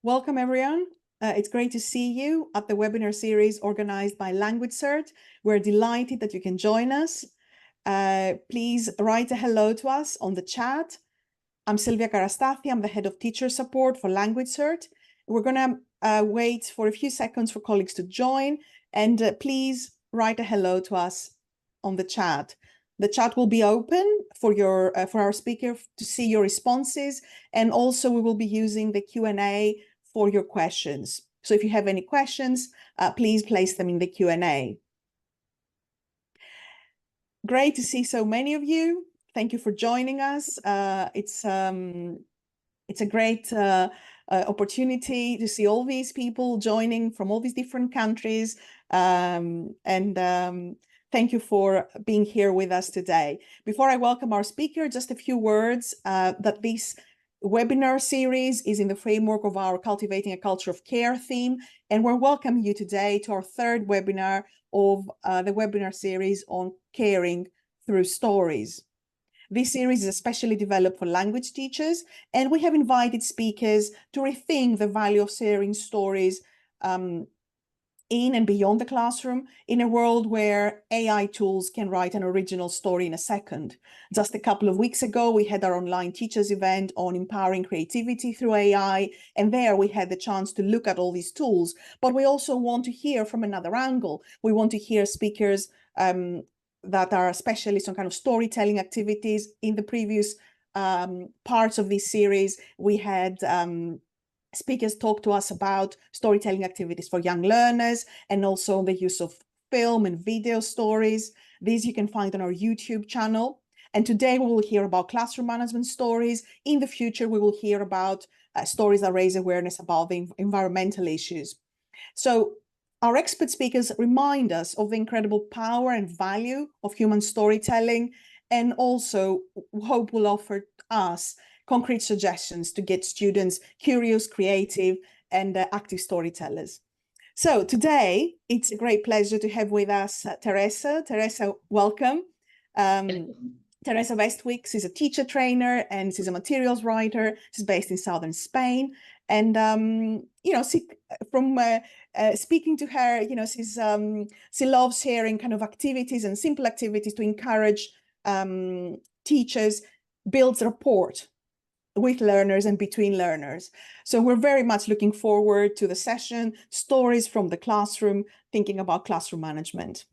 Welcome, everyone. It's great to see you at the webinar series organized by LanguageCert. We're delighted that you can join us. Please write a hello to us on the chat. I'm Silvia Karastathi. I'm the head of teacher support for LanguageCert. We're going to wait for a few seconds for colleagues to join, and please write a hello to us on the chat. The chat will be open for our speaker to see your responses, and also we will be using the Q&A for your questions. So if you have any questions, please place them in the Q&A. Great to see so many of you. Thank you for joining us. It's a great opportunity to see all these people joining from all these different countries. Thank you for being here with us today. Before I welcome our speaker, just a few words that this webinar series is in the framework of our Cultivating a Culture of Care theme, and we're welcoming you today to our third webinar of the webinar series on caring through stories. This series is especially developed for language teachers, and we have invited speakers to rethink the value of sharing stories in and beyond the classroom in a world where AI tools can write an original story in a second. Just a couple of weeks ago, we had our online teachers event on empowering creativity through AI, and there we had the chance to look at all these tools, but we also want to hear from another angle. We want to hear speakers that are specialists on kind of storytelling activities. In the previous parts of this series, we had speakers talk to us about storytelling activities for young learners and also the use of film and video stories. These you can find on our YouTube channel. And today we will hear about classroom management stories. In the future, we will hear about stories that raise awareness about the environmental issues. So our expert speakers remind us of the incredible power and value of human storytelling, and also hope will offer us concrete suggestions to get students curious, creative, and active storytellers. So today, it's a great pleasure to have with us Teresa. Teresa, welcome. Teresa Bestwick, she's a teacher trainer and she's a materials writer. She's based in southern Spain. And, speaking to her, she loves sharing kind of activities and simple activities to encourage teachers, builds rapport with learners and between learners. So we're very much looking forward to the session, stories from the classroom, thinking about classroom management.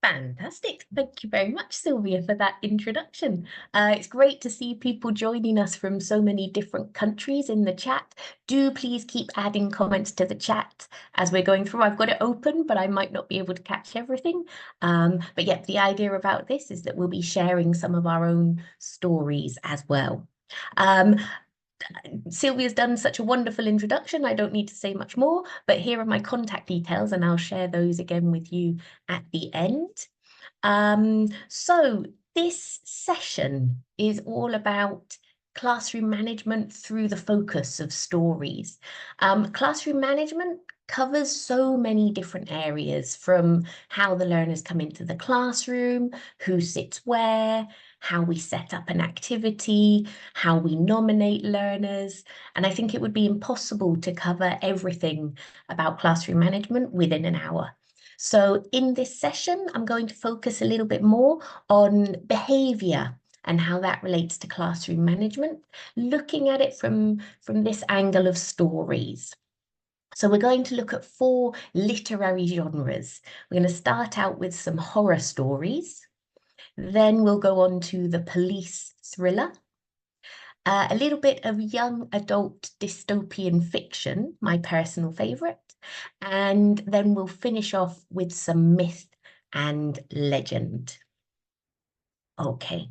Fantastic. Thank you very much, Sylvia, for that introduction. It's great to see people joining us from so many different countries in the chat. Do please keep adding comments to the chat as we're going through. I've got it open, but I might not be able to catch everything. But yeah, the idea about this is that we'll be sharing some of our own stories as well. Sylvia's done such a wonderful introduction. I don't need to say much more, but here are my contact details and I'll share those again with you at the end. So this session is all about classroom management through the focus of stories. Classroom management covers so many different areas, from how the learners come into the classroom, who sits where, how we set up an activity, how we nominate learners. And I think it would be impossible to cover everything about classroom management within an hour. So in this session, I'm going to focus a little bit more on behavior and how that relates to classroom management, looking at it from this angle of stories. So we're going to look at 4 literary genres. We're going to start out with some horror stories. Then we'll go on to the police thriller, a little bit of young adult dystopian fiction, my personal favourite, and then we'll finish off with some myth and legend. Okay.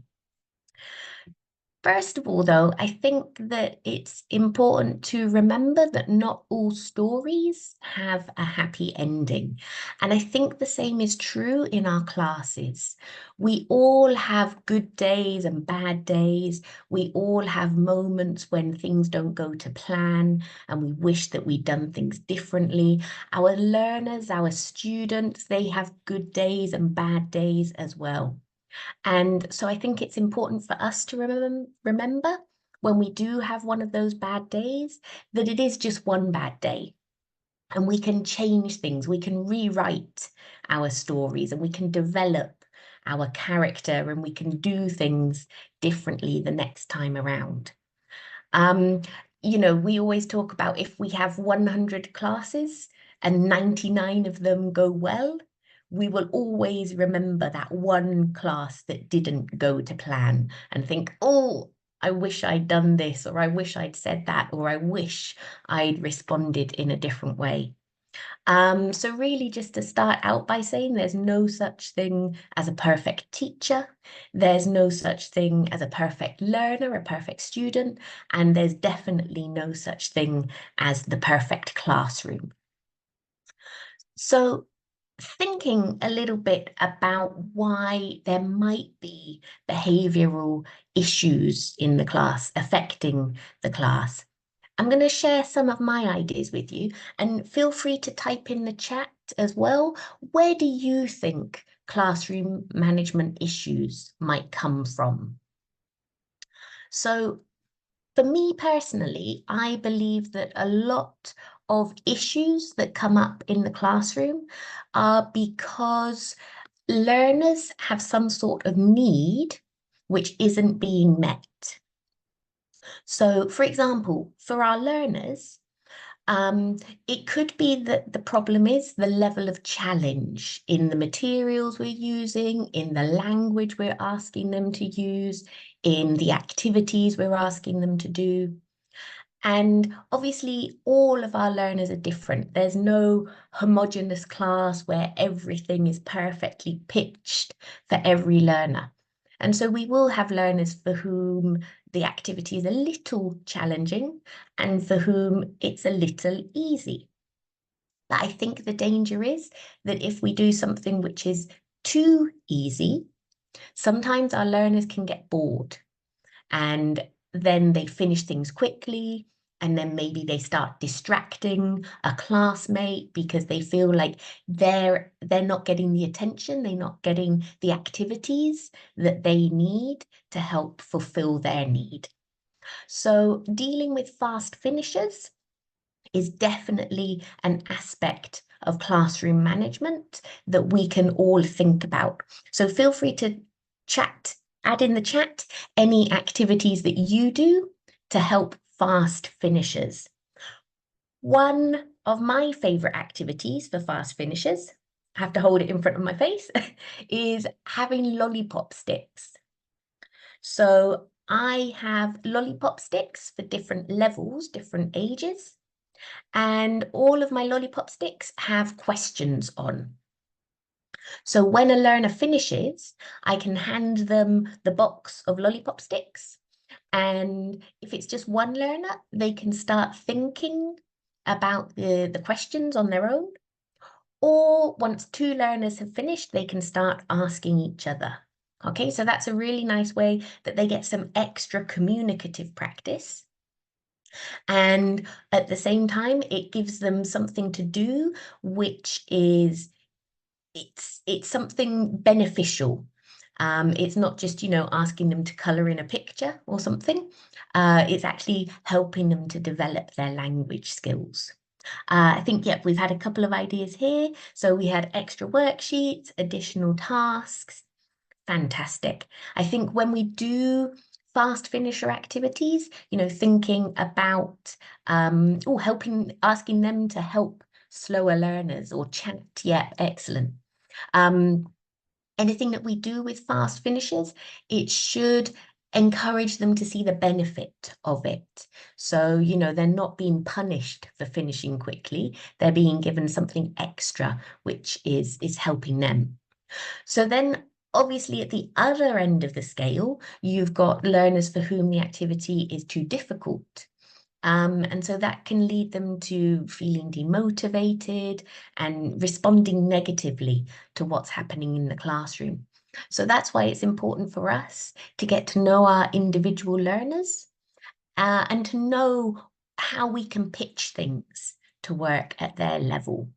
First of all, though, I think that it's important to remember that not all stories have a happy ending. And I think the same is true in our classes. We all have good days and bad days. We all have moments when things don't go to plan and we wish that we'd done things differently. Our learners, our students, they have good days and bad days as well. And so I think it's important for us to remember when we do have one of those bad days, that it is just one bad day. And we can change things, we can rewrite our stories, and we can develop our character, and we can do things differently the next time around. You know, we always talk about if we have 100 classes and 99 of them go well, we will always remember that one class that didn't go to plan and think, oh, I wish I'd done this, or I wish I'd said that, or I wish I'd responded in a different way. So really just to start out by saying there's no such thing as a perfect teacher, there's no such thing as a perfect learner, a perfect student, and there's definitely no such thing as the perfect classroom. So thinking a little bit about why there might be behavioural issues in the class affecting the class, I'm going to share some of my ideas with you, and feel free to type in the chat as well. Where do you think classroom management issues might come from? So for me personally, I believe that a lot of issues that come up in the classroom are because learners have some sort of need which isn't being met. So, for example, for our learners, it could be that the problem is the level of challenge in the materials we're using, in the language we're asking them to use, in the activities we're asking them to do. And obviously, all of our learners are different. There's no homogeneous class where everything is perfectly pitched for every learner. And so we will have learners for whom the activity is a little challenging and for whom it's a little easy. But I think the danger is that if we do something which is too easy, sometimes our learners can get bored, and then they finish things quickly, and then maybe they start distracting a classmate because they feel like they're not getting the attention, they're not getting the activities that they need to help fulfill their need. So dealing with fast finishers is definitely an aspect of classroom management that we can all think about. So feel free to add in the chat any activities that you do to help fast finishers. One of my favorite activities for fast finishers, I have to hold it in front of my face, is having lollipop sticks. So I have lollipop sticks for different levels, different ages, and all of my lollipop sticks have questions on. So when a learner finishes, I can hand them the box of lollipop sticks. And if it's just one learner, they can start thinking about the questions on their own. Or once two learners have finished, they can start asking each other. Okay, so that's a really nice way that they get some extra communicative practice. And at the same time, it gives them something to do, which is, it's something beneficial. It's not just, you know, asking them to color in a picture or something. It's actually helping them to develop their language skills. I think, yep, we've had a couple of ideas here. So we had extra worksheets, additional tasks. Fantastic. I think when we do fast finisher activities, you know, thinking about asking them to help slower learners or chat. Yeah, excellent. Anything that we do with fast finishers, it should encourage them to see the benefit of it. So, you know, they're not being punished for finishing quickly. They're being given something extra, which is helping them. So then obviously at the other end of the scale, you've got learners for whom the activity is too difficult. And so that can lead them to feeling demotivated and responding negatively to what's happening in the classroom. So that's why it's important for us to get to know our individual learners and to know how we can pitch things to work at their level.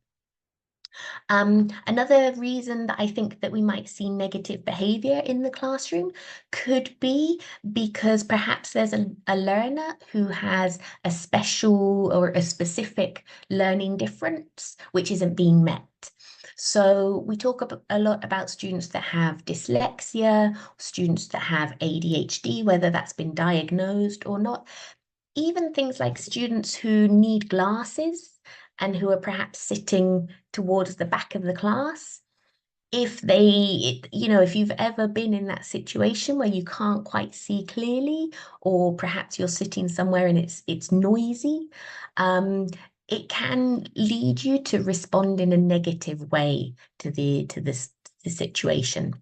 Another reason that I think that we might see negative behavior in the classroom could be because perhaps there's a learner who has a special or a specific learning difference which isn't being met. So we talk a lot about students that have dyslexia, students that have ADHD, whether that's been diagnosed or not. Even things like students who need glasses and who are perhaps sitting towards the back of the class. If if you've ever been in that situation where you can't quite see clearly, or perhaps you're sitting somewhere and it's noisy, it can lead you to respond in a negative way to the situation.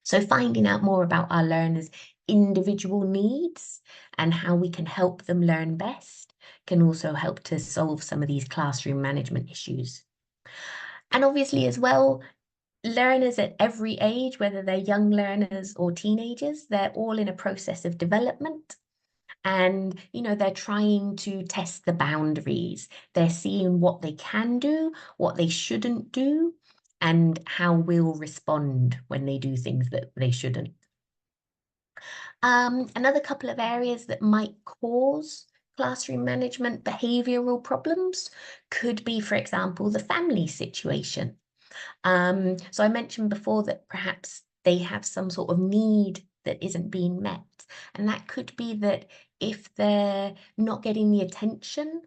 So finding out more about our learners' individual needs and how we can help them learn best can also help to solve some of these classroom management issues. And obviously as well, learners at every age, whether they're young learners or teenagers, they're all in a process of development. And, they're trying to test the boundaries. They're seeing what they can do, what they shouldn't do, and how we'll respond when they do things that they shouldn't. Another couple of areas that might cause classroom management behavioral problems could be, for example, the family situation. So I mentioned before that perhaps they have some sort of need that isn't being met. And that could be that if they're not getting the attention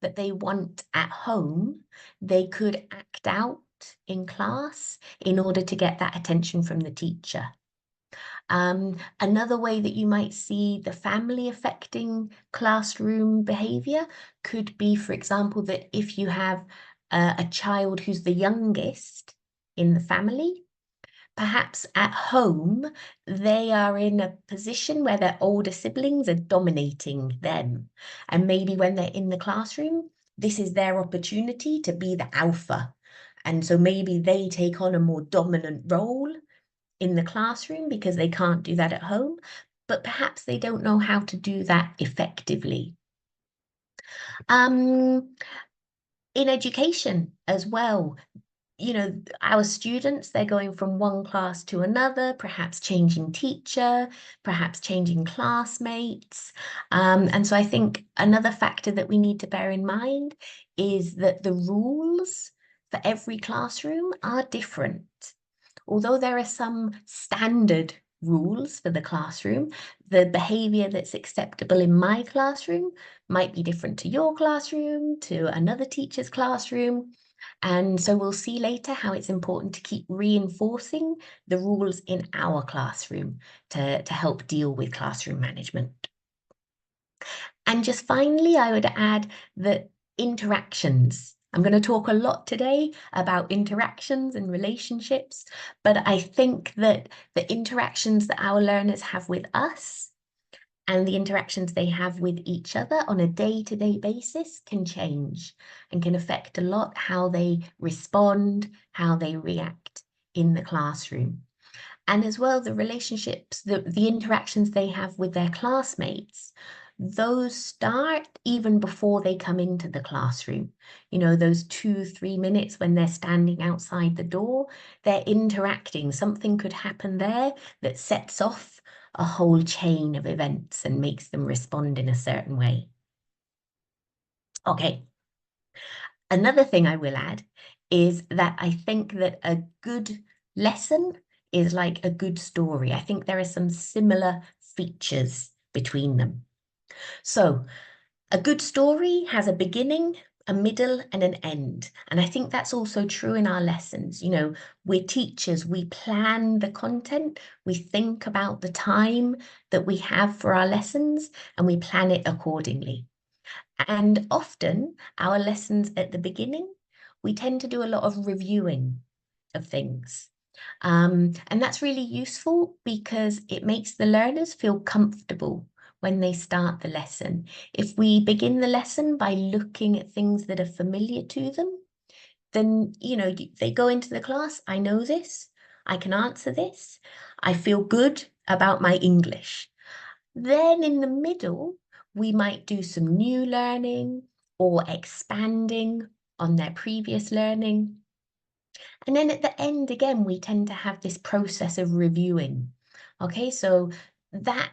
that they want at home, they could act out in class in order to get that attention from the teacher. Another way that you might see the family affecting classroom behavior could be, for example, that if you have a child who's the youngest in the family, perhaps at home, they are in a position where their older siblings are dominating them. And maybe when they're in the classroom, this is their opportunity to be the alpha. And so maybe they take on a more dominant role in the classroom because they can't do that at home, but perhaps they don't know how to do that effectively. In education as well, our students, they're going from one class to another, perhaps changing teacher, perhaps changing classmates. And so I think another factor that we need to bear in mind is that the rules for every classroom are different. Although there are some standard rules for the classroom, the behavior that's acceptable in my classroom might be different to your classroom, to another teacher's classroom. And so we'll see later how it's important to keep reinforcing the rules in our classroom to help deal with classroom management. And just finally, I would add that interactions. I'm going to talk a lot today about interactions and relationships, but I think that the interactions that our learners have with us and the interactions they have with each other on a day-to-day basis can change and can affect a lot how they respond, how they react in the classroom. And as well, the relationships, the interactions they have with their classmates, those start even before they come into the classroom. Those 2-3 minutes when they're standing outside the door, they're interacting. Something could happen there that sets off a whole chain of events and makes them respond in a certain way. Okay. Another thing I will add is that I think that a good lesson is like a good story. I think there are some similar features between them. So a good story has a beginning, a middle, and an end. And I think that's also true in our lessons. We're teachers, we plan the content, we think about the time that we have for our lessons, and we plan it accordingly. And often our lessons at the beginning, we tend to do a lot of reviewing of things. And that's really useful because it makes the learners feel comfortable when they start the lesson. If we begin the lesson by looking at things that are familiar to them, then, they go into the class, I know this, I can answer this, I feel good about my English. Then in the middle, we might do some new learning or expanding on their previous learning. And then at the end, again, we tend to have this process of reviewing. Okay, so that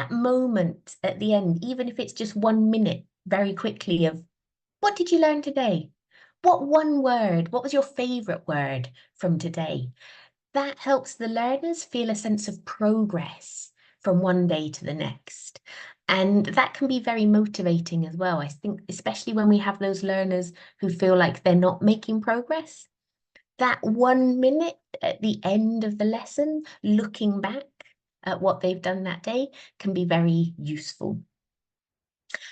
moment at the end, even if it's just 1 minute, very quickly, of what did you learn today? What one word, what was your favorite word from today? That helps the learners feel a sense of progress from one day to the next. And that can be very motivating as well. I think, especially when we have those learners who feel like they're not making progress, that 1 minute at the end of the lesson, looking back at what they've done that day, can be very useful.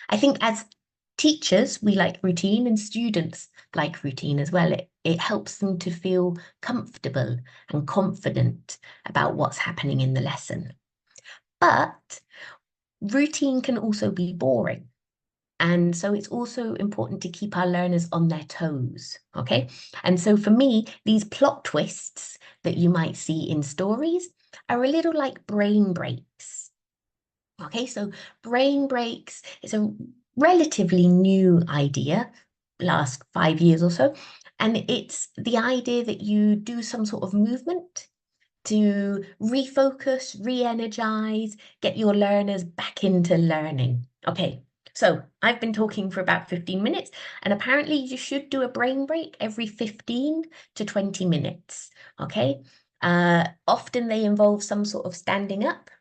I think as teachers, we like routine, and students like routine as well. It helps them to feel comfortable and confident about what's happening in the lesson. But routine can also be boring. And so it's also important to keep our learners on their toes, okay? And so for me, these plot twists that you might see in stories are a little like brain breaks. Okay, so brain breaks is a relatively new idea, last 5 years or so. And it's the idea that you do some sort of movement to refocus, re-energize, get your learners back into learning. Okay, so I've been talking for about 15 minutes, and apparently you should do a brain break every 15 to 20 minutes, okay? Often they involve some sort of standing up.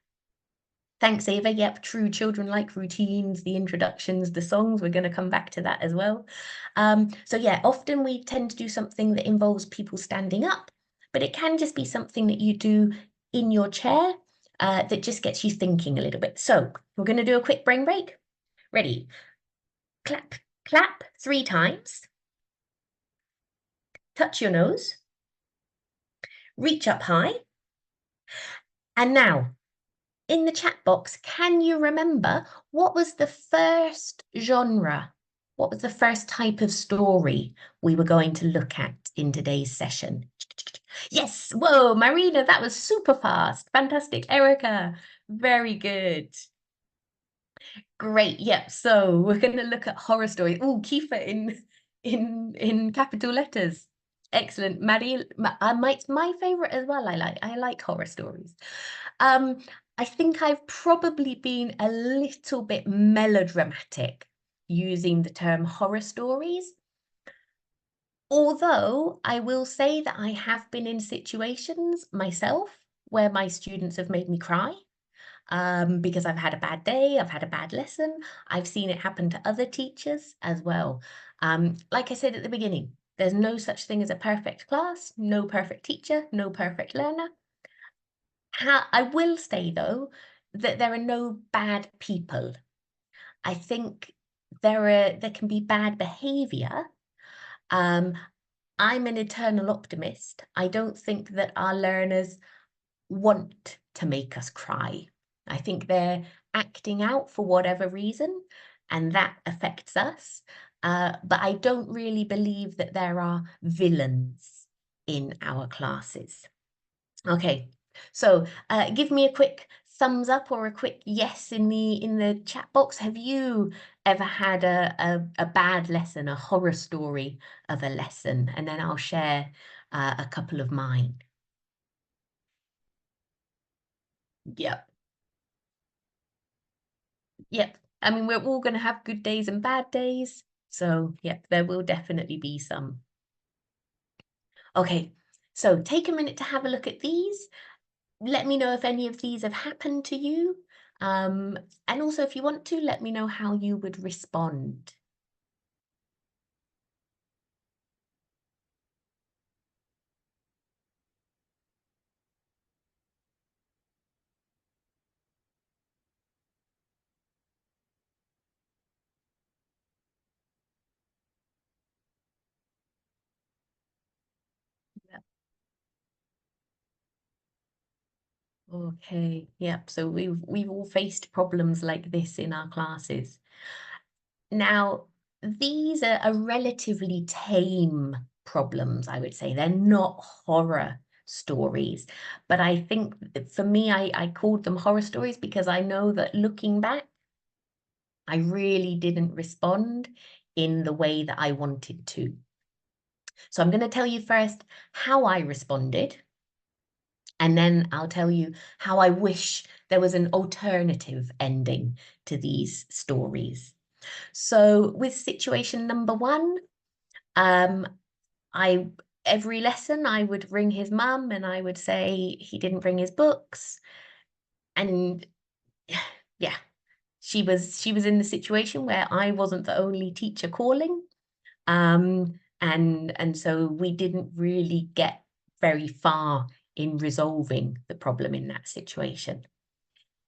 Thanks, Ava. Yep, true. Children like routines, the introductions, the songs. We're going to come back to that as well. So yeah, often we tend to do something that involves people standing up, but it can just be something that you do in your chair that just gets you thinking a little bit. So we're going to do a quick brain break. Ready? Clap, clap 3 times. Touch your nose. Reach up high. And now, in the chat box, can you remember what was the first genre? What was the first type of story we were going to look at in today's session? Yes, whoa, Marina, that was super fast. Fantastic. Erica, very good. Great. Yep. So we're going to look at horror stories. Oh, Kiefer in capital letters. Excellent. Maddie, my favorite as well. I like horror stories. I think I've probably been a little bit melodramatic using the term horror stories. Although I will say that I have been in situations myself where my students have made me cry. Because I've had a bad day, I've had a bad lesson. I've seen it happen to other teachers as well. Like I said at the beginning, there's no such thing as a perfect class, no perfect teacher, no perfect learner. I will say, though, that there are no bad people. I think there can be bad behavior. I'm an eternal optimist. I don't think that our learners want to make us cry. I think they're acting out for whatever reason, and that affects us. But I don't really believe that there are villains in our classes. Okay, so give me a quick thumbs up or a quick yes in the chat box. Have you ever had a bad lesson, a horror story of a lesson? And then I'll share a couple of mine. Yep. Yep. I mean, we're all going to have good days and bad days. So, yep, there will definitely be some. Okay, so take a minute to have a look at these. Let me know if any of these have happened to you. And also, if you want to, let me know how you would respond. Okay, yep. So we've all faced problems like this in our classes. Now, these are relatively tame problems, I would say. They're not horror stories, but I think for me, I called them horror stories because I know that looking back, I really didn't respond in the way that I wanted to. So I'm going to tell you first how I responded, and then I'll tell you how I wish there was an alternative ending to these stories. So with situation number one, every lesson I would ring his mum and I would say he didn't bring his books. And yeah, she was in the situation where I wasn't the only teacher calling. And so we didn't really get very far in resolving the problem in that situation.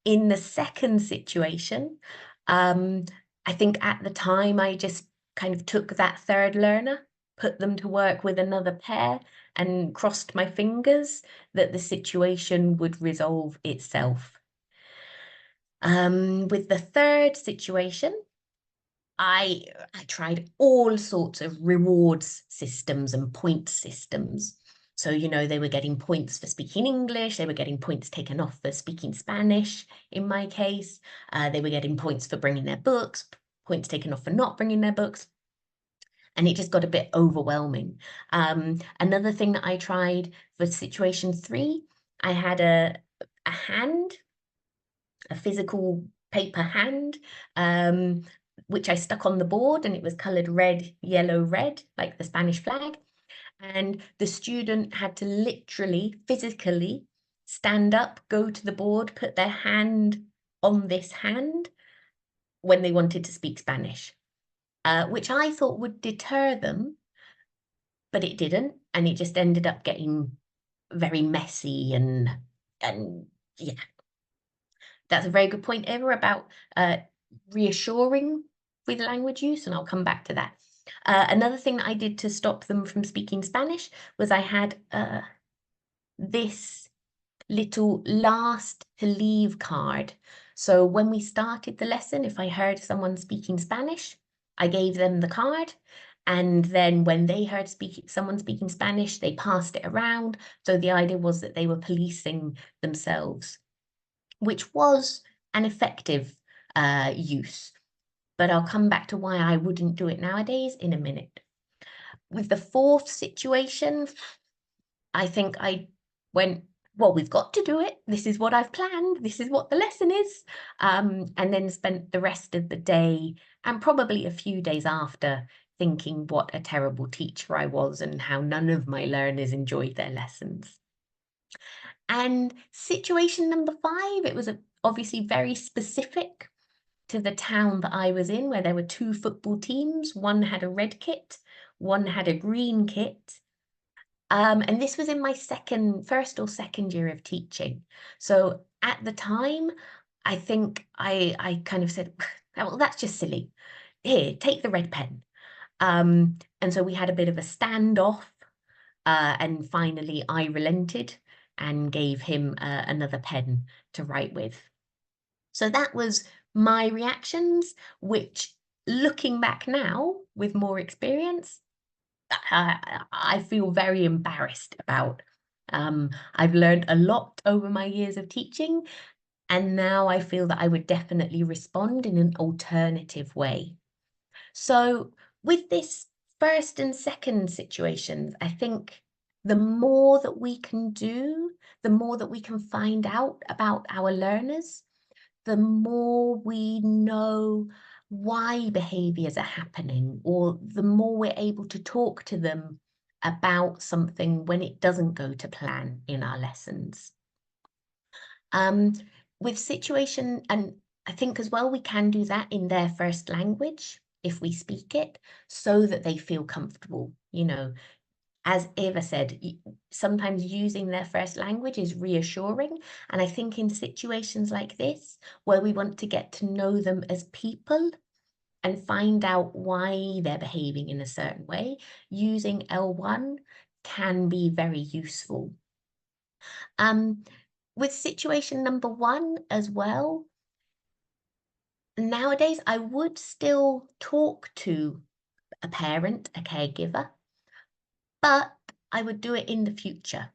In the second situation, I think at the time I just kind of took that third learner, put them to work with another pair, and crossed my fingers that the situation would resolve itself. With the third situation, I tried all sorts of rewards systems and point systems. So, you know, they were getting points for speaking English, they were getting points taken off for speaking Spanish, in my case. They were getting points for bringing their books, points taken off for not bringing their books. And it just got a bit overwhelming. Another thing that I tried for situation 3, I had a hand, a physical paper hand, which I stuck on the board, and it was coloured red, yellow, red, like the Spanish flag. And the student had to literally, physically stand up, go to the board, put their hand on this hand when they wanted to speak Spanish, which I thought would deter them, but it didn't. And it just ended up getting very messy and yeah. That's a very good point, Eva, about reassuring with language use, and I'll come back to that. Another thing that I did to stop them from speaking Spanish was I had this little last to leave card. So when we started the lesson, if I heard someone speaking Spanish, I gave them the card. And then when they heard someone speaking Spanish, they passed it around. So the idea was that they were policing themselves, which was an effective use. But I'll come back to why I wouldn't do it nowadays in a minute. With the fourth situation, I think I went, well, we've got to do it. This is what I've planned. This is what the lesson is. And then spent the rest of the day and probably a few days after thinking what a terrible teacher I was and how none of my learners enjoyed their lessons. And situation number 5, it was obviously very specific to the town that I was in, where there were 2 football teams. One had a red kit, one had a green kit. And this was in my first or second year of teaching. So at the time, I think I kind of said, well, that's just silly. Here, take the red pen. And so we had a bit of a standoff. And finally, I relented and gave him another pen to write with. So that was my reactions, which, looking back now with more experience, I feel very embarrassed about. I've learned a lot over my years of teaching, and now I feel that I would definitely respond in an alternative way. So with this first and second situations, I think the more that we can do, the more that we can find out about our learners, the more we know why behaviours are happening, or the more we're able to talk to them about something when it doesn't go to plan in our lessons. With situation, and I think as well, we can do that in their first language if we speak it, so that they feel comfortable. You know, as Eva said, sometimes using their first language is reassuring. And I think in situations like this, where we want to get to know them as people and find out why they're behaving in a certain way, using L1 can be very useful. With situation number 1 as well, nowadays I would still talk to a parent, a caregiver, but I would do it in the future.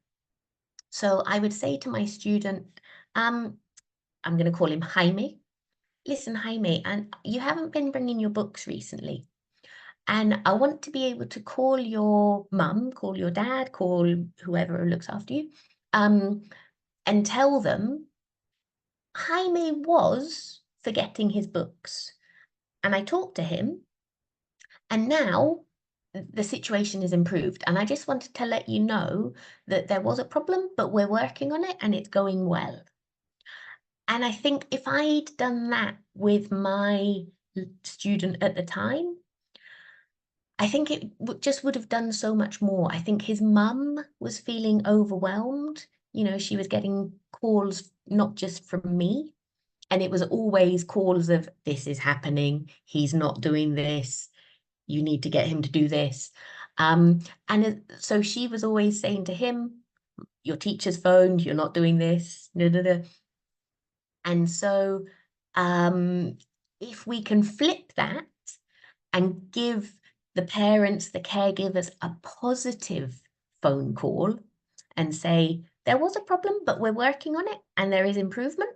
So I would say to my student, I'm going to call him Jaime. Listen, Jaime, and you haven't been bringing your books recently. And I want to be able to call your mum, call your dad, call whoever looks after you, and tell them Jaime was forgetting his books. And I talked to him, and now the situation is improved. And I just wanted to let you know that there was a problem, but we're working on it and it's going well. And I think if I'd done that with my student at the time, I think it just would have done so much more. I think his mum was feeling overwhelmed. You know, she was getting calls not just from me, and it was always calls of, this is happening, he's not doing this, you need to get him to do this. So she was always saying to him, your teacher's phoned, you're not doing this. Da, da, da. And so if we can flip that and give the parents, the caregivers, a positive phone call and say, there was a problem, but we're working on it and there is improvement,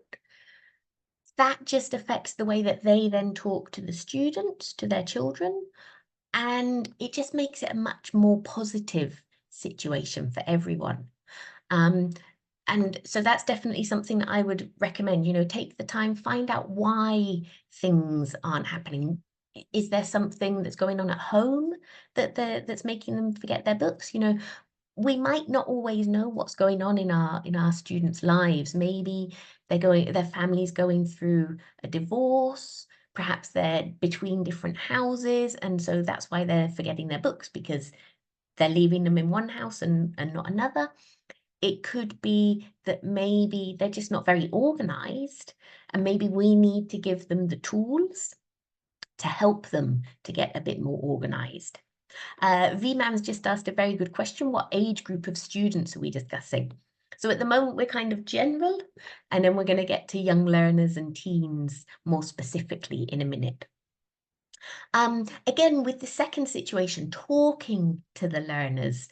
that just affects the way that they then talk to the students, to their children, and it just makes it a much more positive situation for everyone. And so that's definitely something that I would recommend, you know, take the time, find out why things aren't happening. Is there something that's going on at home that's making them forget their books? You know, we might not always know what's going on in our students' lives. Maybe their family's going through a divorce, perhaps they're between different houses, and so that's why they're forgetting their books, because they're leaving them in one house and not another. It could be that maybe they're just not very organized, and maybe we need to give them the tools to help them to get a bit more organized. VMAM's just asked a very good question. What age group of students are we discussing? So at the moment, we're kind of general, and then we're going to get to young learners and teens more specifically in a minute. Again, with the second situation, talking to the learners,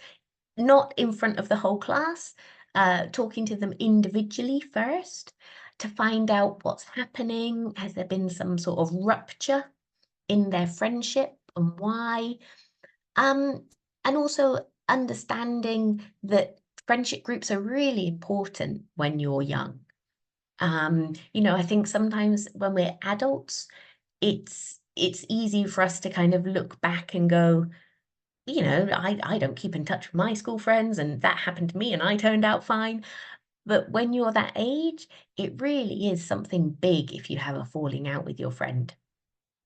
not in front of the whole class, talking to them individually first to find out what's happening. Has there been some sort of rupture in their friendship and why? And also understanding that friendship groups are really important when you're young. You know, I think sometimes when we're adults, it's easy for us to kind of look back and go, you know, I don't keep in touch with my school friends, and that happened to me and I turned out fine. But when you're that age, it really is something big if you have a falling out with your friend.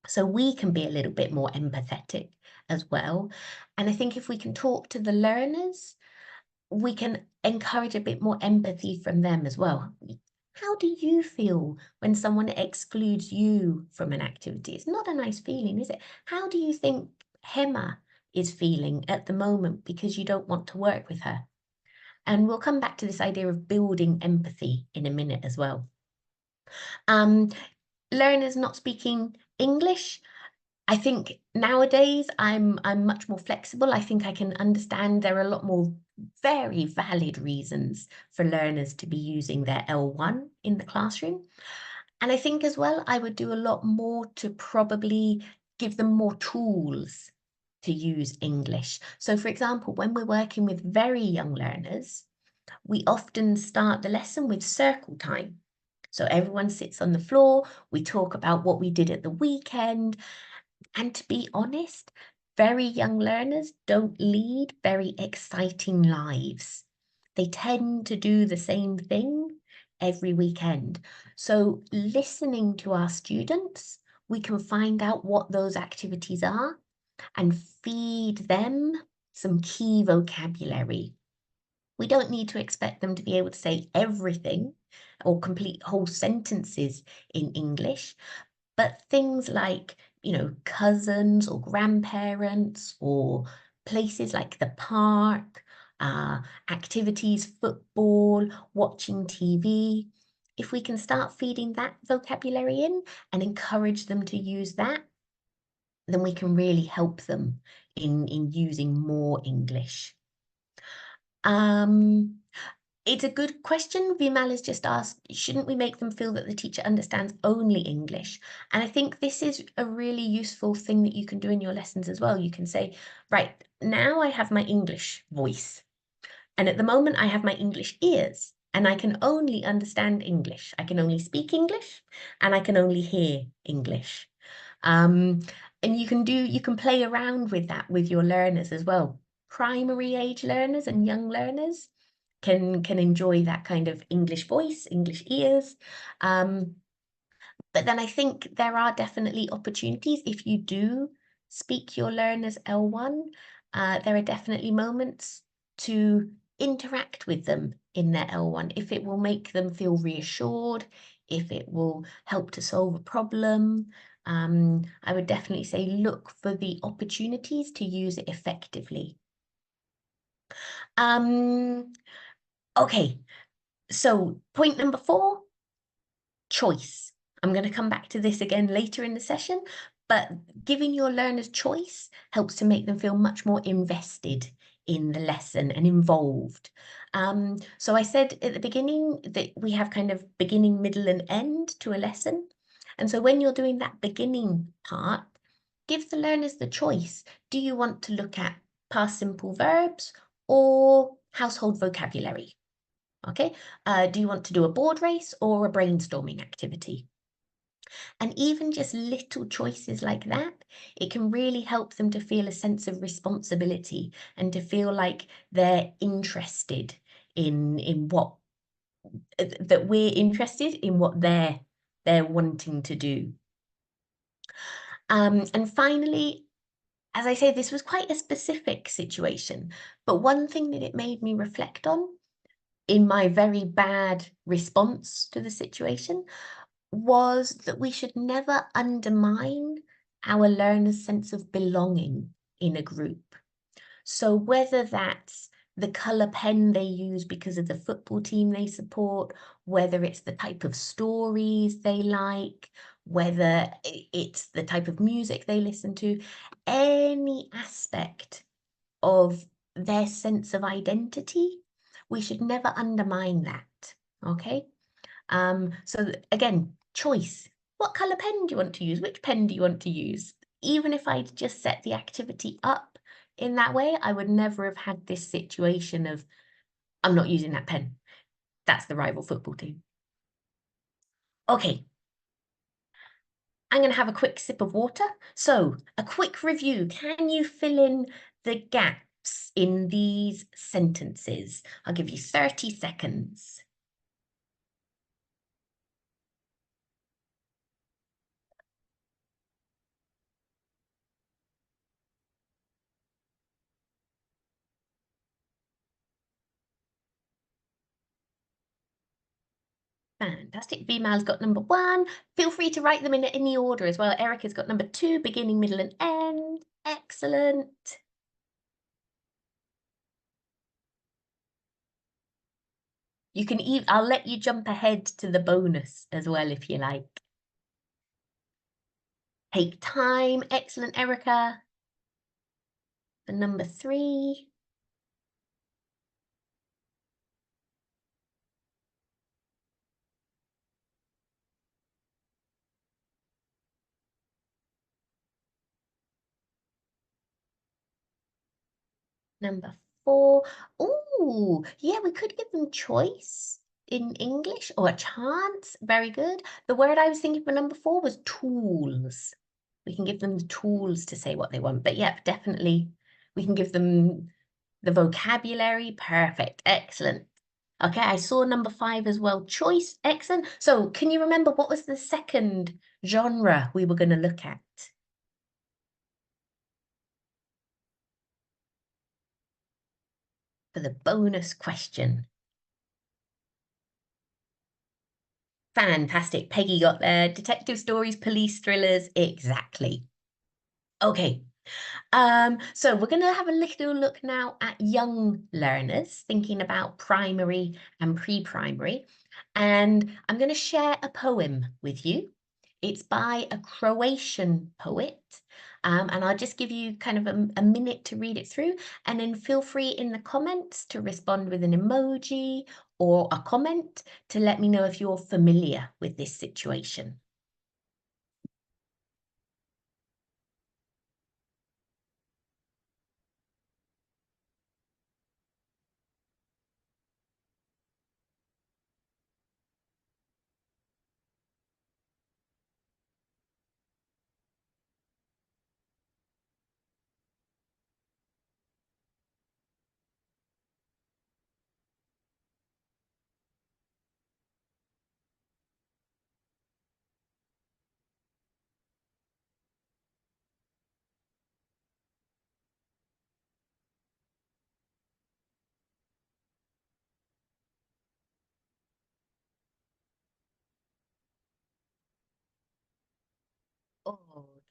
So we can be a little bit more empathetic as well. And I think if we can talk to the learners, we can encourage a bit more empathy from them as well. How do you feel when someone excludes you from an activity? It's not a nice feeling, is it? How do you think Hema is feeling at the moment because you don't want to work with her? And we'll come back to this idea of building empathy in a minute as well. Learners not speaking English. I think nowadays I'm much more flexible. I think I can understand there are a lot more very valid reasons for learners to be using their L1 in the classroom. And I think as well, I would do a lot more to probably give them more tools to use English. So for example, when we're working with very young learners, we often start the lesson with circle time. So everyone sits on the floor, we talk about what we did at the weekend, and to be honest, very young learners don't lead very exciting lives. They tend to do the same thing every weekend. So listening to our students, we can find out what those activities are and feed them some key vocabulary. We don't need to expect them to be able to say everything or complete whole sentences in English, but things like, you know, cousins or grandparents or places like the park, activities, football, watching TV. If we can start feeding that vocabulary in and encourage them to use that, then we can really help them in using more English. It's a good question. Vimal has just asked, shouldn't we make them feel that the teacher understands only English? And I think this is a really useful thing that you can do in your lessons as well. You can say, right, now I have my English voice. And at the moment I have my English ears and I can only understand English. I can only speak English and I can only hear English. And you can play around with that with your learners as well. Primary age learners and young learners can enjoy that kind of English voice, English ears. But then I think there are definitely opportunities if you do speak your learners L1. There are definitely moments to interact with them in their L1 if it will make them feel reassured, if it will help to solve a problem. I would definitely say look for the opportunities to use it effectively. Okay, so point number 4, choice. I'm going to come back to this again later in the session, but giving your learners choice helps to make them feel much more invested in the lesson and involved. So I said at the beginning that we have kind of beginning, middle, and end to a lesson. And so when you're doing that beginning part, give the learners the choice. Do you want to look at past simple verbs or household vocabulary? Okay, do you want to do a board race or a brainstorming activity? And even just little choices like that, it can really help them to feel a sense of responsibility and to feel like they're interested in what, that we're interested in what they're wanting to do. And finally, as I say, this was quite a specific situation, but one thing that it made me reflect on in my very bad response to the situation was that we should never undermine our learners' sense of belonging in a group. So whether that's the colour pen they use because of the football team they support, whether it's the type of stories they like, whether it's the type of music they listen to, any aspect of their sense of identity, we should never undermine that, okay? So again, choice. What colour pen do you want to use? Which pen do you want to use? Even if I'd just set the activity up in that way, I would never have had this situation of, I'm not using that pen. That's the rival football team. Okay. I'm going to have a quick sip of water. So a quick review. Can you fill in the gaps in these sentences? I'll give you 30 seconds. Fantastic. Vimal's got number 1. Feel free to write them in any order as well. Erica's got number 2, beginning, middle, and end. Excellent. You can even, I'll let you jump ahead to the bonus as well if you like. Take time. Excellent, Erica. For number 3. Number 4. Oh, yeah, we could give them choice in English or a chance. Very good. The word I was thinking for number 4 was tools. We can give them the tools to say what they want. But yeah, definitely we can give them the vocabulary. Perfect. Excellent. Okay, I saw number 5 as well. Choice. Excellent. So can you remember what was the second genre we were going to look at? For the bonus question. Fantastic. Peggy got there. Detective stories, police thrillers. Exactly. Okay. So we're going to have a little look now at young learners, thinking about primary and pre-primary. And I'm going to share a poem with you. It's by a Croatian poet. And I'll just give you kind of a minute to read it through, and then feel free in the comments to respond with an emoji or a comment to let me know if you're familiar with this situation.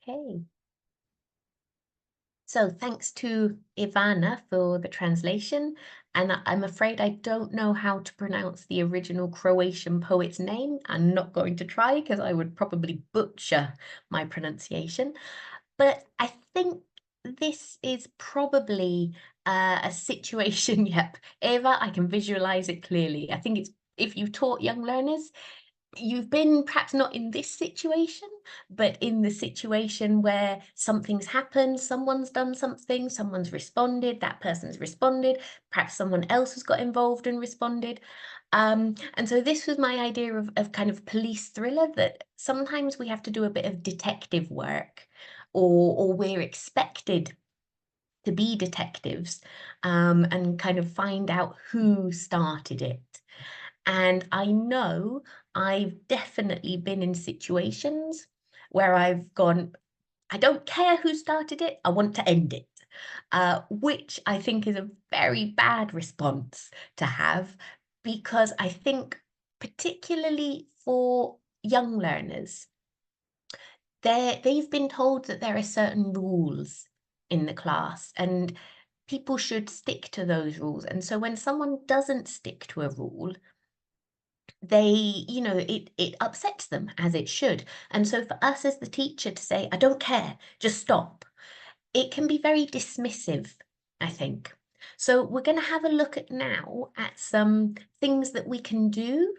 Okay. So thanks to Ivana for the translation, and I'm afraid I don't know how to pronounce the original Croatian poet's name. I'm not going to try because I would probably butcher my pronunciation, but I think this is probably a situation, yep, Eva, I can visualize it clearly. I think it's, if you taught young learners, you've been perhaps not in this situation, but in the situation where something's happened, someone's done something, someone's responded, that person's responded, perhaps someone else has got involved and responded. And so this was my idea of kind of police thriller, that sometimes we have to do a bit of detective work, or we're expected to be detectives, and kind of find out who started it. And I know I've definitely been in situations where I've gone, I don't care who started it, I want to end it, which I think is a very bad response to have, because I think particularly for young learners, they've been told that there are certain rules in the class and people should stick to those rules. And so when someone doesn't stick to a rule, they, it upsets them, as it should. And so for us as the teacher to say, I don't care, just stop, it can be very dismissive, I think. So we're going to have a look at now at some things that we can do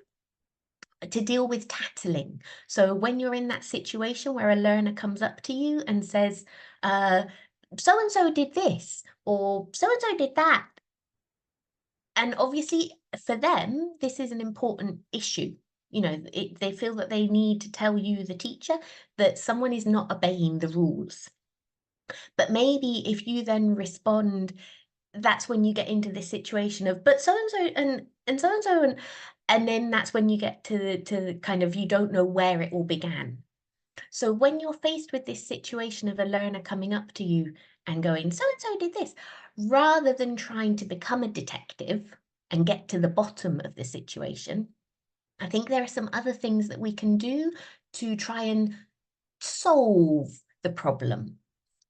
to deal with tattling. So when you're in that situation where a learner comes up to you and says, so and so did this, or so and so did that, and obviously for them this is an important issue, they feel that they need to tell you, the teacher, that someone is not obeying the rules. But maybe if you then respond, that's when you get into this situation of, but so and so and so and so, and then that's when you get to kind of, you don't know where it all began. So when you're faced with this situation of a learner coming up to you and going, so and so did this, rather than trying to become a detective and get to the bottom of the situation, I think there are some other things that we can do to try and solve the problem.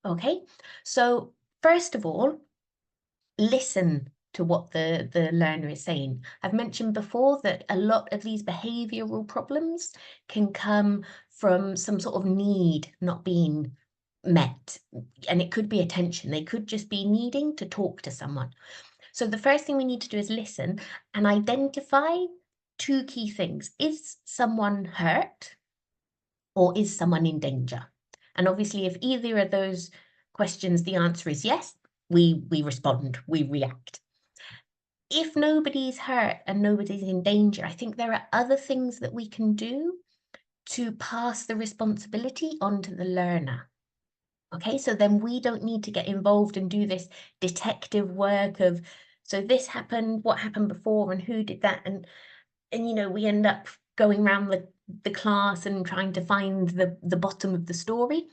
Okay, so first of all, listen to what the learner is saying. I've mentioned before that a lot of these behavioral problems can come from some sort of need not being met, and it could be attention. They could just be needing to talk to someone. So the first thing we need to do is listen and identify two key things. Is someone hurt, or is someone in danger? And obviously, if either of those questions, the answer is yes, we respond, we react. If nobody's hurt and nobody's in danger, I think there are other things that we can do to pass the responsibility onto the learner. Okay, so then we don't need to get involved and do this detective work of, so this happened, what happened before, and who did that, and we end up going around the class and trying to find the bottom of the story.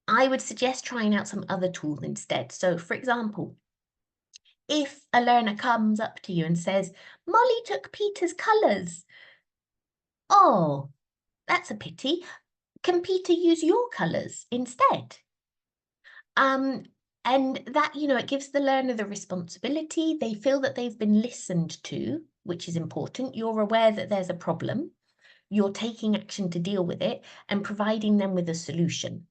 I would suggest trying out some other tools instead. So for example, if a learner comes up to you and says, Molly took Peter's colours. Oh, that's a pity. Can Peter use your colours instead? And that, it gives the learner the responsibility. They feel that they've been listened to, which is important. You're aware that there's a problem. You're taking action to deal with it and providing them with a solution.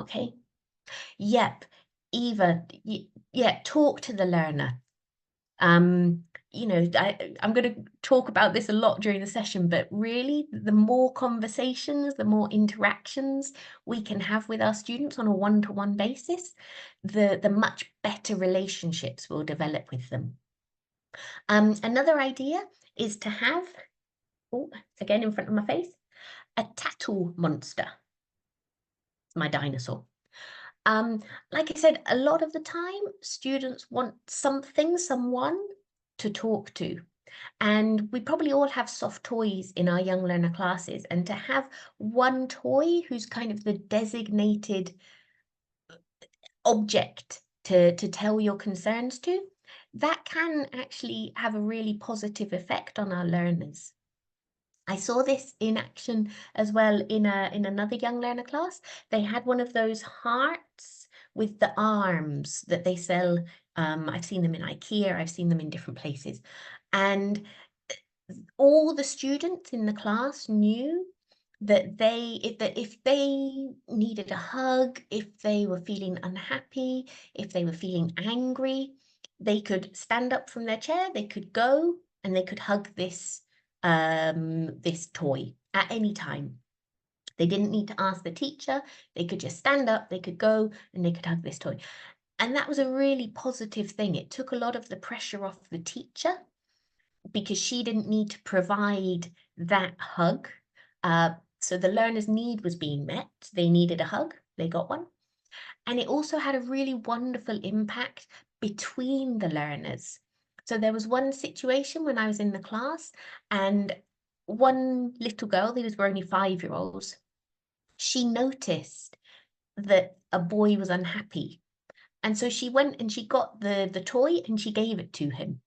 Okay. Yep. Eva, yeah, talk to the learner. You know, I'm going to talk about this a lot during the session, but really the more conversations, the more interactions we can have with our students on a one-to-one basis, the much better relationships we'll develop with them. Another idea is to have, oh, again in front of my face, a tattle monster. It's my dinosaur. Like I said, a lot of the time, students want something, someone to talk to. And we probably all have soft toys in our young learner classes. And to have one toy who's kind of the designated object to tell your concerns to, that can actually have a really positive effect on our learners. I saw this in action as well in another young learner class. They had one of those hearts with the arms that they sell. I've seen them in IKEA, I've seen them in different places. And all the students in the class knew that if they needed a hug, if they were feeling unhappy, if they were feeling angry, they could stand up from their chair, they could go and they could hug this toy at any time. They didn't need to ask the teacher, they could just stand up, they could go and they could hug this toy. And that was a really positive thing. It took a lot of the pressure off the teacher because she didn't need to provide that hug. So the learner's need was being met. They needed a hug, they got one. And it also had a really wonderful impact between the learners. So there was one situation when I was in the class and one little girl, these were only 5-year-olds, she noticed that a boy was unhappy. And so she went and she got the toy and she gave it to him.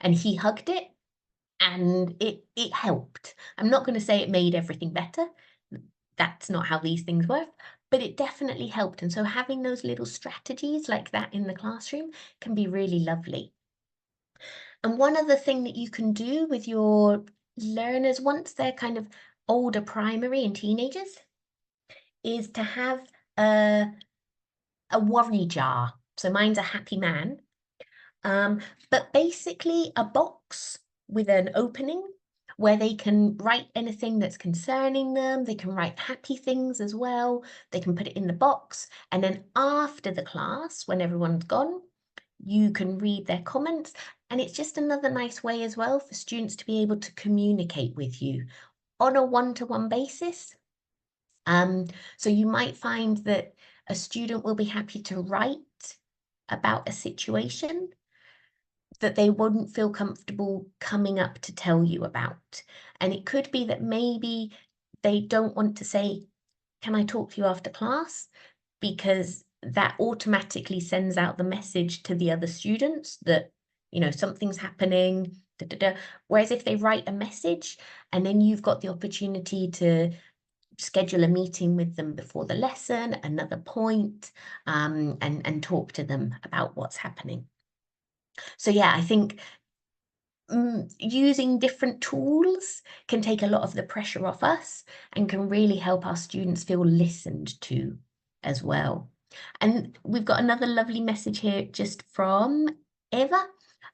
And he hugged it and it helped. I'm not going to say it made everything better. That's not how these things work, but it definitely helped. And so having those little strategies like that in the classroom can be really lovely. And one other thing that you can do with your learners once they're kind of older primary and teenagers is to have a worry jar. So mine's a happy man. But basically a box with an opening where they can write anything that's concerning them. They can write happy things as well. They can put it in the box. And then after the class, when everyone's gone, you can read their comments. And it's just another nice way as well for students to be able to communicate with you on a one-to-one basis. So you might find that a student will be happy to write about a situation that they wouldn't feel comfortable coming up to tell you about. And it could be that maybe they don't want to say, can I talk to you after class? Because that automatically sends out the message to the other students that, you know, something's happening. Whereas if they write a message and then you've got the opportunity to schedule a meeting with them before the lesson, another point, and talk to them about what's happening. So yeah, I think using different tools can take a lot of the pressure off us and can really help our students feel listened to as well. And we've got another lovely message here just from Eva,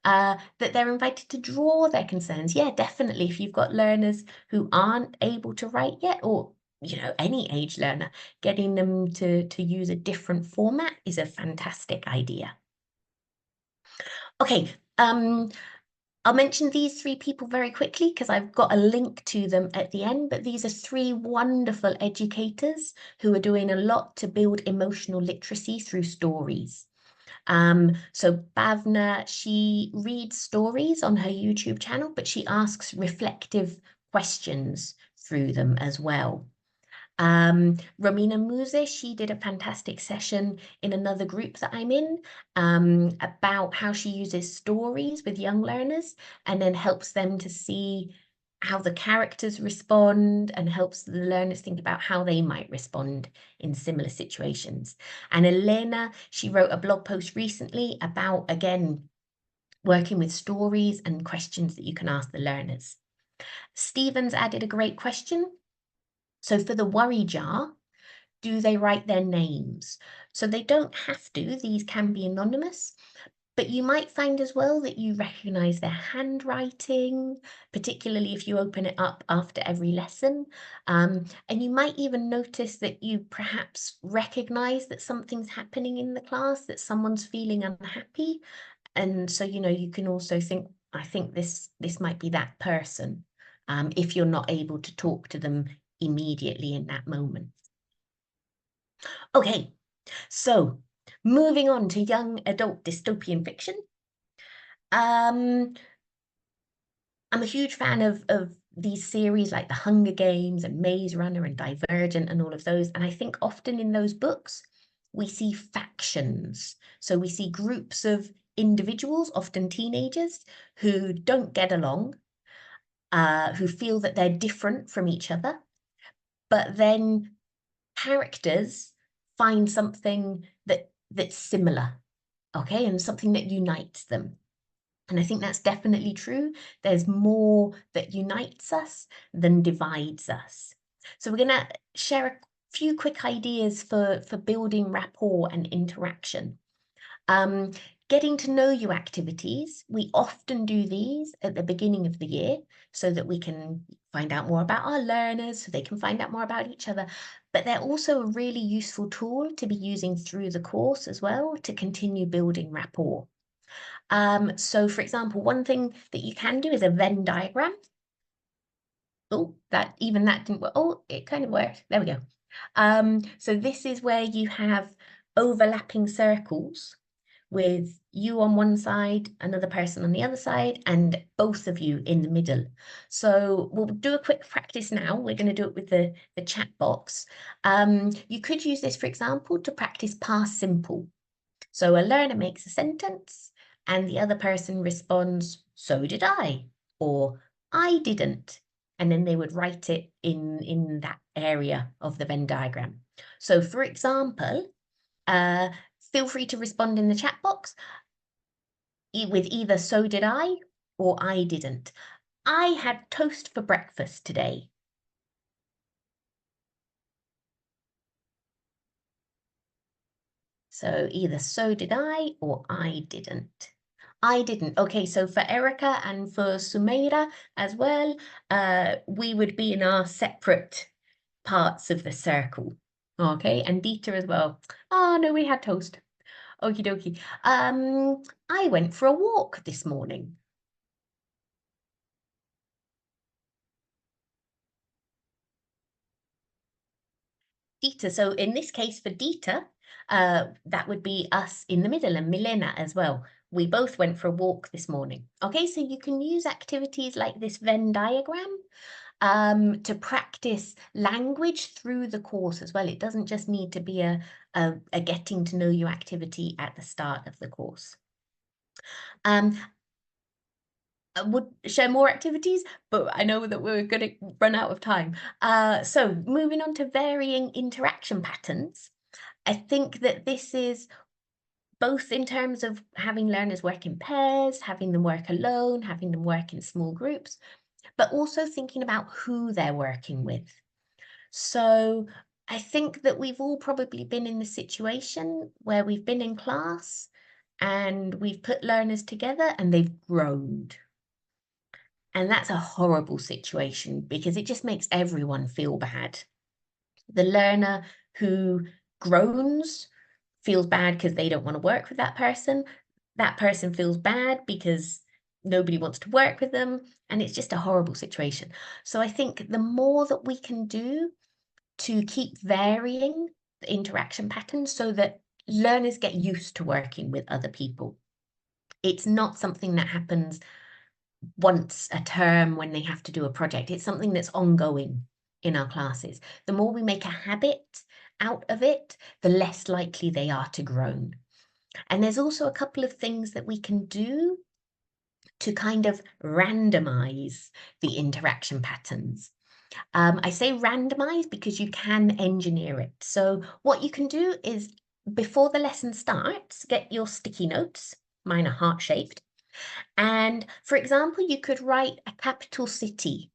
that they're invited to draw their concerns. Yeah, definitely. If you've got learners who aren't able to write yet, or you know, any age learner, getting them to use a different format is a fantastic idea. Okay, I'll mention these 3 people very quickly because I've got a link to them at the end, but these are 3 wonderful educators who are doing a lot to build emotional literacy through stories. So Bhavna, she reads stories on her YouTube channel, but she asks reflective questions through them as well. Romina Muse, she did a fantastic session in another group that I'm in about how she uses stories with young learners and then helps them to see how the characters respond and helps the learners think about how they might respond in similar situations. And Elena, she wrote a blog post recently about, again, working with stories and questions that you can ask the learners. Stephen's added a great question. So for the worry jar, Do they write their names? So they don't have to, these can be anonymous, but you might find as well that you recognize their handwriting, particularly if you open it up after every lesson. And you might even notice that you perhaps recognize that something's happening in the class, that someone's feeling unhappy. And so, you know, you can also think, I think this might be that person, if you're not able to talk to them immediately in that moment. Okay, so moving on to young adult dystopian fiction. I'm a huge fan of these series like The Hunger Games and Maze Runner and Divergent and all of those. And I think often in those books, we see factions. So we see groups of individuals, often teenagers, who don't get along, who feel that they're different from each other, but then characters find something that's similar, okay, and something that unites them. And I think that's definitely true. There's more that unites us than divides us. So we're going to share a few quick ideas for building rapport and interaction. Getting to know you activities. We often do these at the beginning of the year so that we can find out more about our learners, so they can find out more about each other. But they're also a really useful tool to be using through the course as well to continue building rapport. So for example, one thing that you can do is a Venn diagram. Oh, that didn't work. Oh, it kind of worked. There we go. So this is where you have overlapping circles with you on one side, another person on the other side, and both of you in the middle. So we'll do a quick practice now. We're going to do it with the chat box. You could use this, for example, to practice past simple. So a learner makes a sentence and the other person responds, "So did I," or "I didn't." And then they would write it in that area of the Venn diagram. So for example, feel free to respond in the chat box with either "so did I" or "I didn't." I had toast for breakfast today. So either "so did I" or "I didn't." I didn't. Okay, so for Erica and for Sumeira as well, we would be in our separate parts of the circle. Okay, and Dieter as well. Oh, no, we had toast. Okie dokie. I went for a walk this morning. Dieter, so in this case for Dieter, that would be us in the middle and Milena as well. We both went for a walk this morning. Okay, so you can use activities like this Venn diagram to practice language through the course as well. It doesn't just need to be a getting to know you activity at the start of the course. I would share more activities, but I know that we're going to run out of time. So moving on to varying interaction patterns, I think that this is both in terms of having learners work in pairs, having them work alone, having them work in small groups, but also thinking about who they're working with. So I think that we've all probably been in the situation where we've been in class and we've put learners together and they've groaned. And that's a horrible situation because it just makes everyone feel bad. The learner who groans feels bad because they don't want to work with that person. That person feels bad because nobody wants to work with them. And it's just a horrible situation. So I think the more that we can do to keep varying the interaction patterns so that learners get used to working with other people. It's not something that happens once a term when they have to do a project. It's something that's ongoing in our classes. The more we make a habit out of it, the less likely they are to groan. And there's also a couple of things that we can do to kind of randomize the interaction patterns. I say randomize because you can engineer it. So what you can do is before the lesson starts, get your sticky notes. Mine are heart-shaped. And for example, you could write a capital city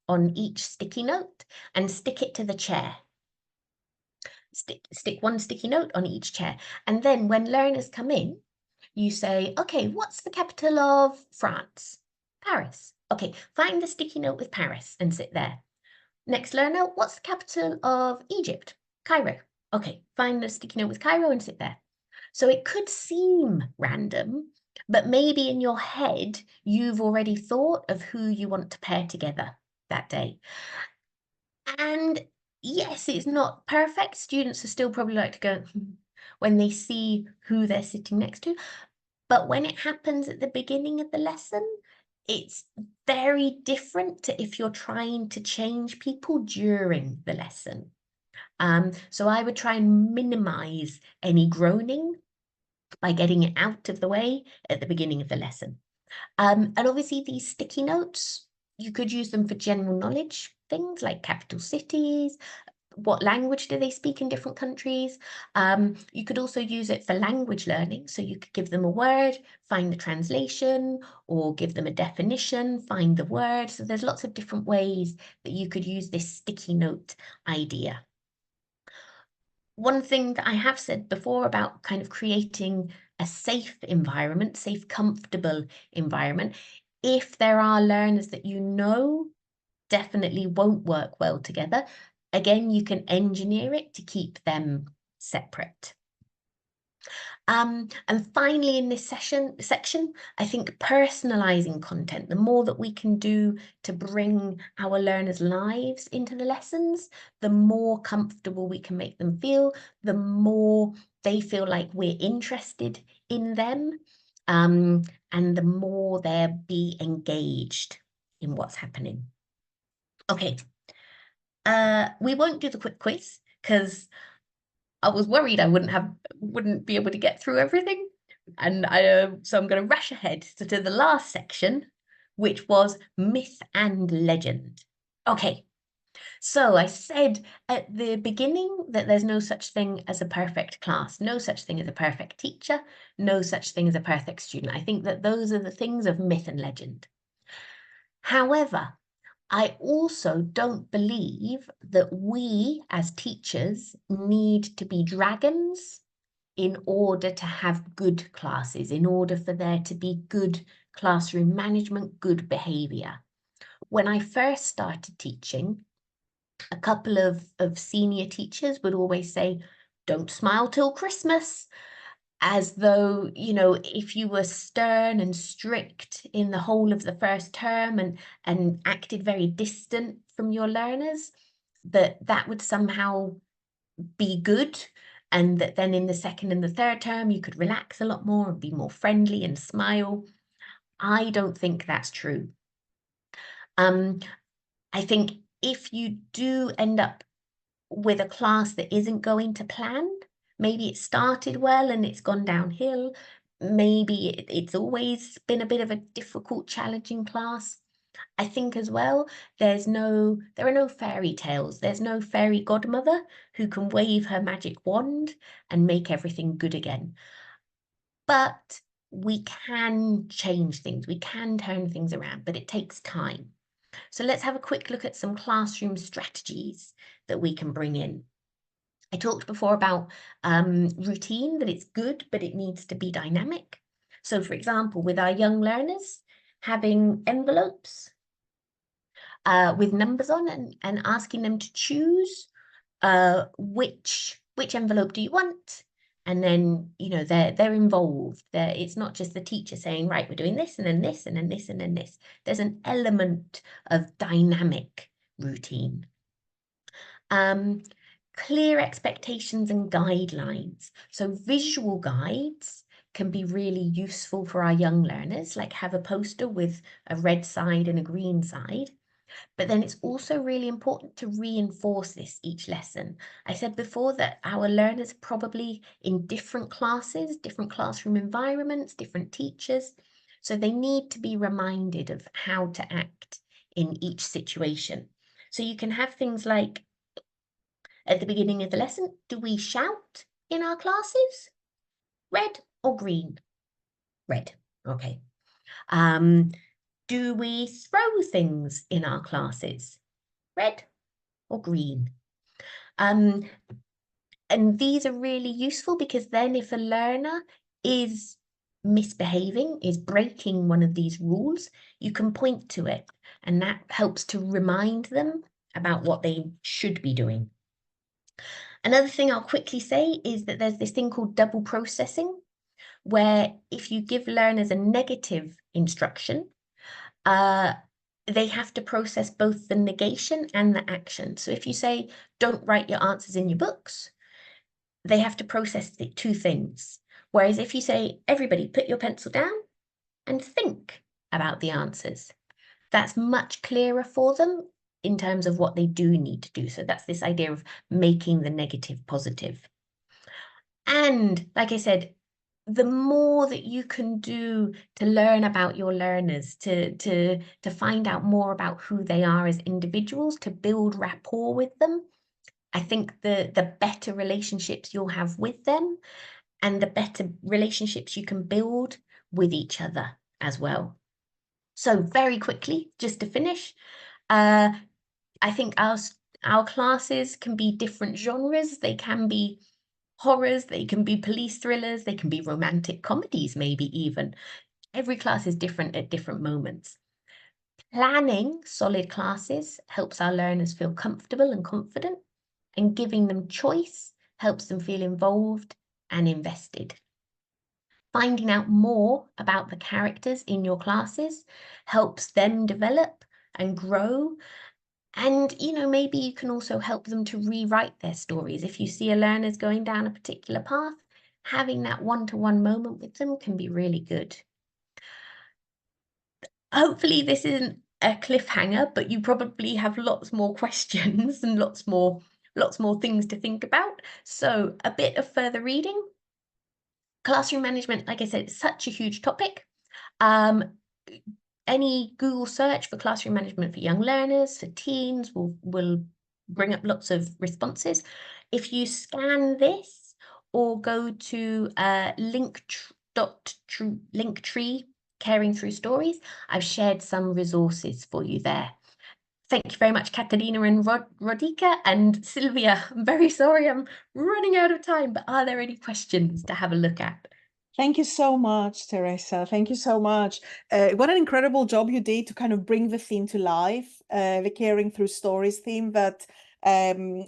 on each sticky note and stick it to the chair. stick one sticky note on each chair. And then when learners come in, you say, okay, what's the capital of France? Paris. Okay, find the sticky note with Paris and sit there. Next learner, what's the capital of Egypt? Cairo. Okay, find the sticky note with Cairo and sit there. So it could seem random, but maybe in your head, you've already thought of who you want to pair together that day. And yes, it's not perfect. Students are still probably like to go when they see who they're sitting next to. But when it happens at the beginning of the lesson, it's very different to if you're trying to change people during the lesson. So I would try and minimize any groaning by getting it out of the way at the beginning of the lesson. And obviously these sticky notes, you could use them for general knowledge, things like capital cities, what language do they speak in different countries. You could also use it for language learning. So you could give them a word, find the translation, or give them a definition, find the word. So there's lots of different ways that you could use this sticky note idea. One thing that I have said before about kind of creating a safe environment, safe, comfortable environment, if there are learners that you know definitely won't work well together, again, you can engineer it to keep them separate. And finally, in this section, I think personalizing content, the more that we can do to bring our learners' lives into the lessons, the more comfortable we can make them feel, the more they feel like we're interested in them, and the more they'll be engaged in what's happening. Okay, we won't do the quick quiz because I was worried I wouldn't be able to get through everything. And so I'm going to rush ahead to the last section, which was myth and legend. Okay, so I said at the beginning that there's no such thing as a perfect class, no such thing as a perfect teacher, no such thing as a perfect student. I think that those are the things of myth and legend. However, I also don't believe that we as teachers need to be dragons in order to have good classes, in order for there to be good classroom management, good behaviour. When I first started teaching, a couple of senior teachers would always say, don't smile till Christmas, as though, you know, if you were stern and strict in the whole of the first term and acted very distant from your learners, that would somehow be good, and that then in the second and the third term you could relax a lot more and be more friendly and smile. I don't think that's true. I think if you do end up with a class that isn't going to plan, maybe it started well and it's gone downhill, maybe it's always been a bit of a difficult, challenging class. I think as well, there are no fairy tales. There's no fairy godmother who can wave her magic wand and make everything good again. But we can change things. We can turn things around, but it takes time. So let's have a quick look at some classroom strategies that we can bring in. I talked before about routine, that it's good, but it needs to be dynamic. So for example, with our young learners, having envelopes with numbers on and asking them to choose which envelope do you want, and then, you know, they're involved. It's not just the teacher saying, right, we're doing this and then this and then this and then this. There's an element of dynamic routine. Clear expectations and guidelines. So visual guides can be really useful for our young learners, like have a poster with a red side and a green side. But then it's also really important to reinforce this each lesson. I said before that our learners are probably in different classes, different classroom environments, different teachers. So they need to be reminded of how to act in each situation. So you can have things like, at the beginning of the lesson, do we shout in our classes? Red or green? Red. Okay. Do we throw things in our classes? Red or green? And these are really useful because then if a learner is misbehaving, is breaking one of these rules, you can point to it, and that helps to remind them about what they should be doing. Another thing I'll quickly say is that there's this thing called double processing, where if you give learners a negative instruction, they have to process both the negation and the action. So if you say, don't write your answers in your books, they have to process the two things. Whereas if you say, everybody put your pencil down and think about the answers, that's much clearer for them in terms of what they do need to do. So that's this idea of making the negative positive. And like I said, the more that you can do to learn about your learners, to find out more about who they are as individuals, to build rapport with them, I think the better relationships you'll have with them and the better relationships you can build with each other as well. So very quickly, just to finish, I think our classes can be different genres. They can be horrors, they can be police thrillers, they can be romantic comedies, maybe even. Every class is different at different moments. Planning solid classes helps our learners feel comfortable and confident, and giving them choice helps them feel involved and invested. Finding out more about the characters in your classes helps them develop and grow. And, maybe you can also help them to rewrite their stories. If you see a learner's going down a particular path, having that one-to-one moment with them can be really good. Hopefully this isn't a cliffhanger, but you probably have lots more questions and lots more things to think about. So a bit of further reading. Classroom management, like I said, it's such a huge topic. Any Google search for classroom management for young learners, for teens, will bring up lots of responses. If you scan this or go to Linktree, Caring Through Stories, I've shared some resources for you there. Thank you very much, Katerina and Rodika and Sylvia. I'm very sorry I'm running out of time, but are there any questions to have a look at? Thank you so much, Teresa. Thank you so much. What an incredible job you did to kind of bring the theme to life, the Caring Through Stories theme that, and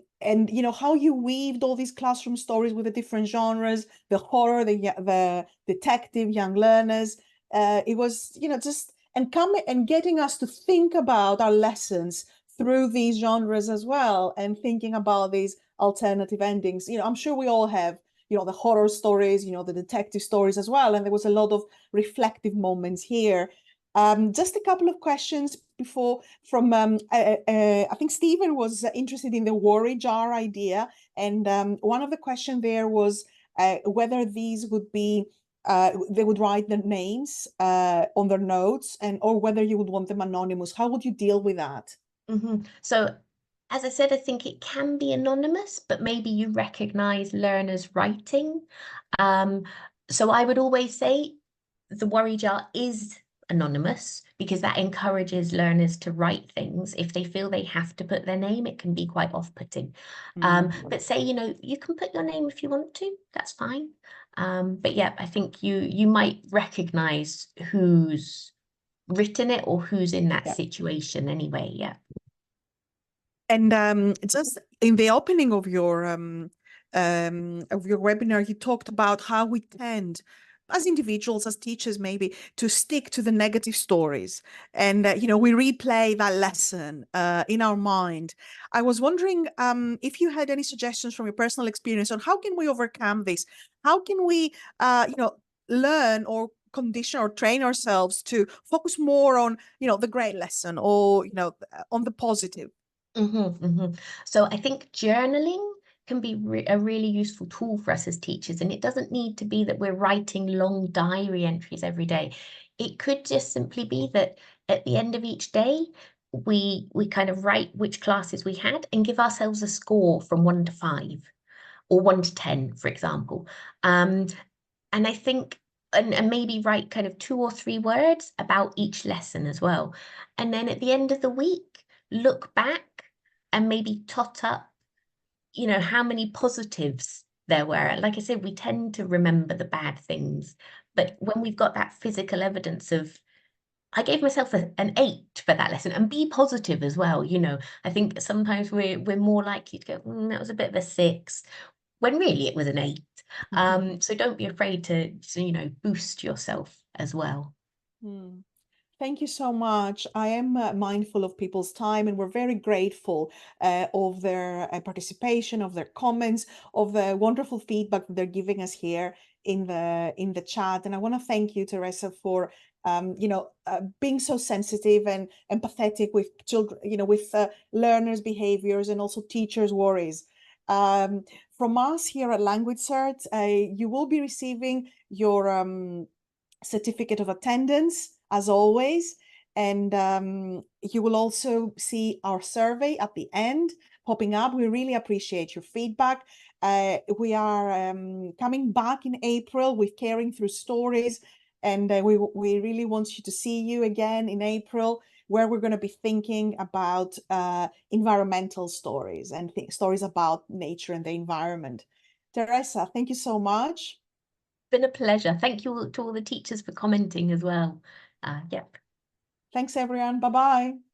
how you weaved all these classroom stories with the different genres, the horror, the detective, young learners. It was, just and getting us to think about our lessons through these genres as well, and thinking about these alternative endings. I'm sure we all have the horror stories, the detective stories as well. And there was a lot of reflective moments here. Just a couple of questions before from, I think Stephen was interested in the worry jar idea. And one of the questions there was whether these would be, they would write their names on their notes, or whether you would want them anonymous. How would you deal with that? So as I said, I think it can be anonymous, but maybe you recognize learners' writing. So I would always say the worry jar is anonymous because that encourages learners to write things. If they feel they have to put their name, it can be quite off-putting. But say, you can put your name if you want to, that's fine. But yeah, I think you might recognize who's written it or who's in that situation anyway. Yeah. And just in the opening of your webinar, you talked about how we tend, as individuals, as teachers, maybe to stick to the negative stories, and we replay that lesson in our mind. I was wondering if you had any suggestions from your personal experience on how can we overcome this? How can we, learn or condition or train ourselves to focus more on, the great lesson, or on the positive? So I think journaling can be a really useful tool for us as teachers, and it doesn't need to be that we're writing long diary entries every day. It could just simply be that at the end of each day, we kind of write which classes we had and give ourselves a score from 1 to 5 or 1 to 10, for example. And I think, and maybe write kind of 2 or 3 words about each lesson as well. And then at the end of the week, look back and maybe tot up you know, how many positives there were. Like I said, we tend to remember the bad things, but when we've got that physical evidence of, I gave myself an 8 for that lesson, and be positive as well. You know, I think sometimes we're more likely to go, that was a bit of a 6, when really it was an 8. So don't be afraid to, you know, boost yourself as well. Thank you so much. I am mindful of people's time, and we're very grateful of their participation, of their comments, of the wonderful feedback that they're giving us here in the chat. And I want to thank you, Teresa, for being so sensitive and empathetic with children, with learners' behaviors and also teachers' worries. From us here at Language Cert, you will be receiving your certificate of attendance, as always. And you will also see our survey at the end popping up. We really appreciate your feedback. We are coming back in April with Caring Through Stories. And we really want you to see you again in April, where we're going to be thinking about environmental stories and stories about nature and the environment. Teresa, thank you so much. Been a pleasure. Thank you to all the teachers for commenting as well. Yep. Thanks, everyone. Bye-bye.